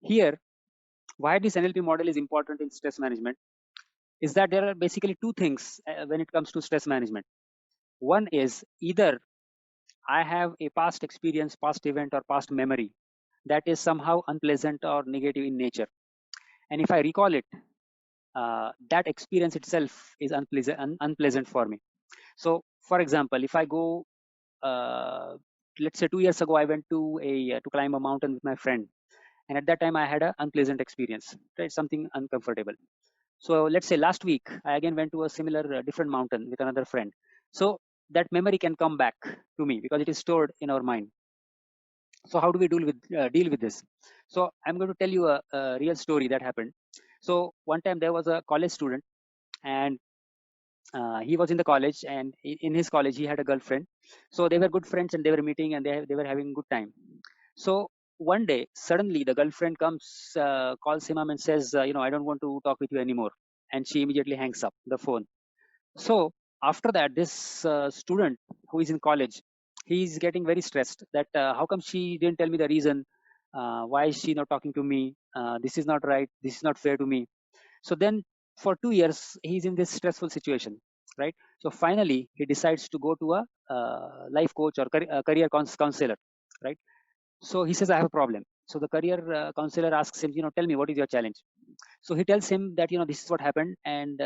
Here, why this NLP model is important in stress management is that there are basically two things when it comes to stress management. One is either I have a past experience, past event, or past memory that is somehow unpleasant or negative in nature. And if I recall it, that experience itself is unpleasant for me. So, for example, if I go, let's say 2 years ago, I went to climb a mountain with my friend, and at that time I had an unpleasant experience, right? Something uncomfortable. So let's say last week I again went to a similar different mountain with another friend. So that memory can come back to me because it is stored in our mind. So how do we deal with this? So I'm going to tell you a real story that happened. So one time there was a college student, and he was in the college, and in his college he had a girlfriend. So they were good friends, and they were meeting, and they were having good time. So one day suddenly the girlfriend comes, calls him up and says, I don't want to talk with you anymore. And she immediately hangs up the phone. So after that, this student who is in college, he's getting very stressed that how come she didn't tell me the reason, why is she not talking to me, this is not right, this is not fair to me. So then for 2 years he's in this stressful situation, right? So finally he decides to go to a life coach or career counselor, right? So he says, I have a problem. So the career counselor asks him, tell me, what is your challenge? So he tells him that, this is what happened, and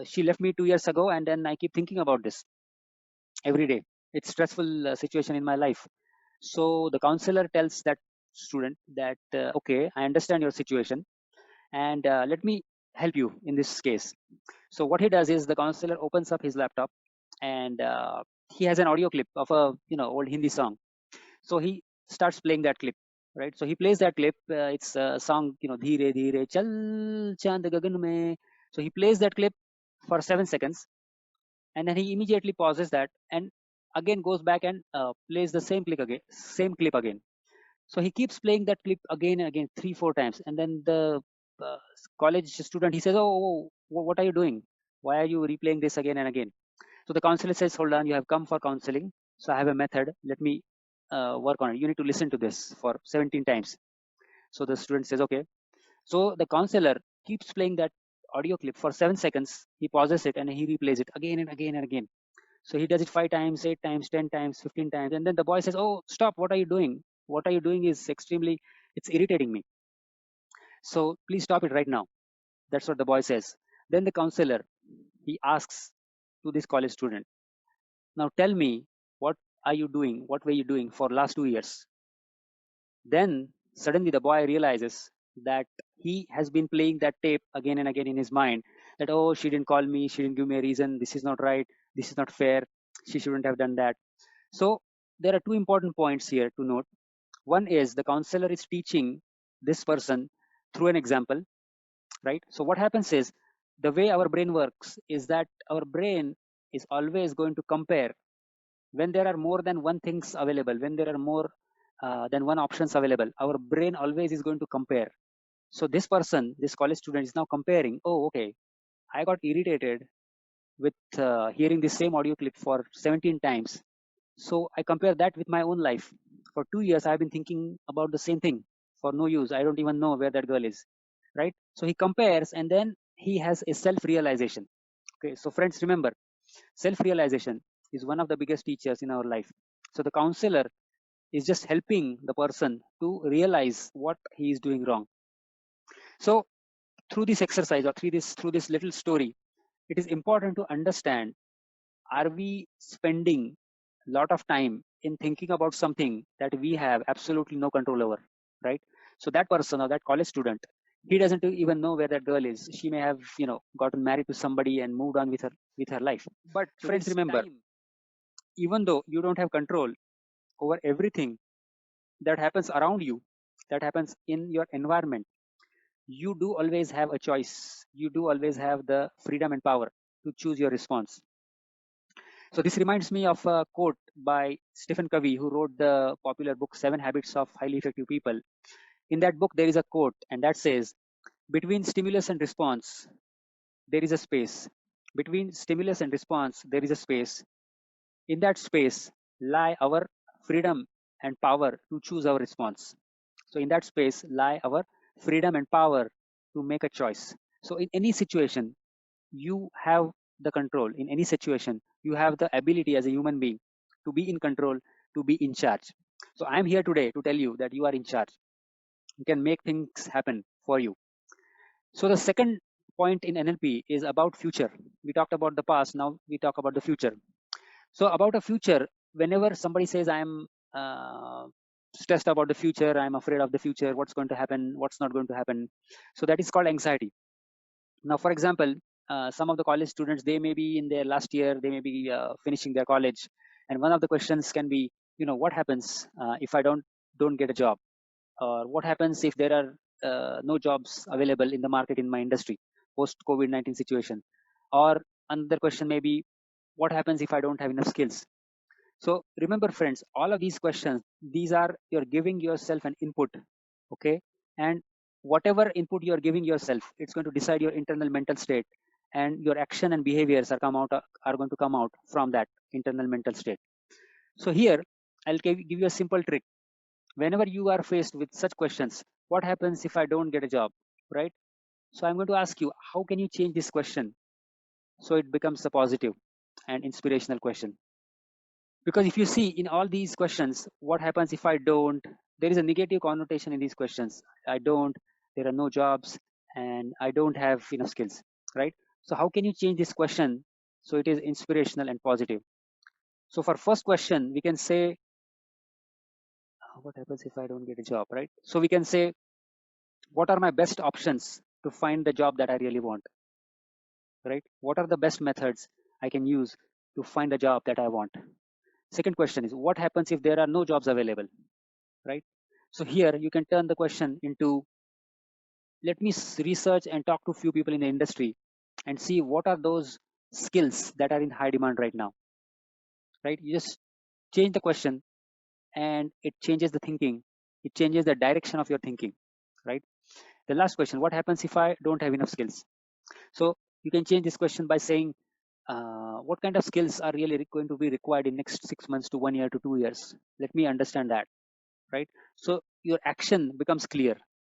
she left me 2 years ago, and then I keep thinking about this every day. It's stressful situation in my life. So the counselor tells that student that, okay, I understand your situation, and let me help you in this case. So what he does is the counselor opens up his laptop, and he has an audio clip of a old Hindi song. So he starts playing that clip, right? So he plays that clip. It's a song, Dheere Dheere Chal Chand Gagan Mein. So he plays that clip for 7 seconds, and then he immediately pauses that and again goes back and plays the same clip again. So he keeps playing that clip again and again, 3 4 times, and then the uh, college student, he says, oh, what are you doing? Why are you replaying this again and again? So the counselor says, hold on, you have come for counseling, so I have a method. Let me work on it. You need to listen to this for 17 times. So the student says, okay. So the counselor keeps playing that audio clip for 7 seconds. He pauses it and he replays it again and again and again. So he does it 5 times, 8 times, 10 times, 15 times. And then the boy says, oh, stop. What are you doing? What are you doing is it's irritating me. So please stop it right now. That's what the boy says. Then the counselor, he asks to this college student, now tell me, what are you doing? What were you doing for last 2 years? Then suddenly the boy realizes that he has been playing that tape again and again in his mind, that, oh, she didn't call me, she didn't give me a reason, this is not right, this is not fair, she shouldn't have done that. So there are two important points here to note. One is the counselor is teaching this person through an example, right? So what happens is, the way our brain works is that our brain is always going to compare when there are more than one things available, when there are more than one options available. Our brain always is going to compare. So this person, this college student, is now comparing, oh, okay, I got irritated with hearing the same audio clip for 17 times. So I compare that with my own life. For 2 years, I've been thinking about the same thing for no use. I don't even know where that girl is, right? So he compares, and then he has a self realization. Okay, so friends, remember, self realization is one of the biggest teachers in our life. So the counselor is just helping the person to realize what he is doing wrong. So through this exercise, or through this little story, it is important to understand, are we spending a lot of time in thinking about something that we have absolutely no control over, right? So that person or that college student, he doesn't even know where that girl is. She may have gotten married to somebody and moved on with her life. But so friends, remember, even though you don't have control over everything that happens around you, that happens in your environment, you do always have a choice. You do always have the freedom and power to choose your response. So this reminds me of a quote by Stephen Covey, who wrote the popular book 7 Habits of Highly Effective People. In that book, there is a quote, and that says, between stimulus and response, there is a space. Between stimulus and response, there is a space. In that space lie our freedom and power to choose our response. So in that space lie our freedom and power to make a choice. So in any situation, you have the control. In any situation, you have the ability as a human being to be in control, to be in charge. So I'm here today to tell you that you are in charge. You can make things happen for you. So the second point in NLP is about future. We talked about the past, now we talk about the future. So about a future, whenever somebody says I'm stressed about the future, I'm afraid of the future, what's going to happen, what's not going to happen. So that is called anxiety. Now, for example, some of the college students, they may be in their last year, they may be finishing their college, and one of the questions can be, what happens if I don't get a job, or what happens if there are no jobs available in the market in my industry post COVID-19 situation, or another question may be, what happens if I don't have enough skills. So remember, friends, all of these questions, these are you're giving yourself an input, okay? And whatever input you're giving yourself, it's going to decide your internal mental state, and your action and behaviors are going to come out from that internal mental state. So here, I'll give you a simple trick. Whenever you are faced with such questions, what happens if I don't get a job, right? So I'm going to ask you, how can you change this question so it becomes a positive and inspirational question? Because if you see in all these questions, what happens if I don't, there is a negative connotation in these questions. I don't, there are no jobs, and I don't have enough skills, right? So how can you change this question so it is inspirational and positive? So for first question, we can say, what happens if I don't get a job, right? So we can say, what are my best options to find the job that I really want, right? What are the best methods I can use to find the job that I want? Second question is, what happens if there are no jobs available, right? So here you can turn the question into, let me research and talk to a few people in the industry and see what are those skills that are in high demand right now, right? You just change the question, and it changes the thinking. It changes the direction of your thinking, right? The last question, what happens if I don't have enough skills? So you can change this question by saying, what kind of skills are really going to be required in next 6 months to 1 year to 2 years? Let me understand that, right? So your action becomes clear.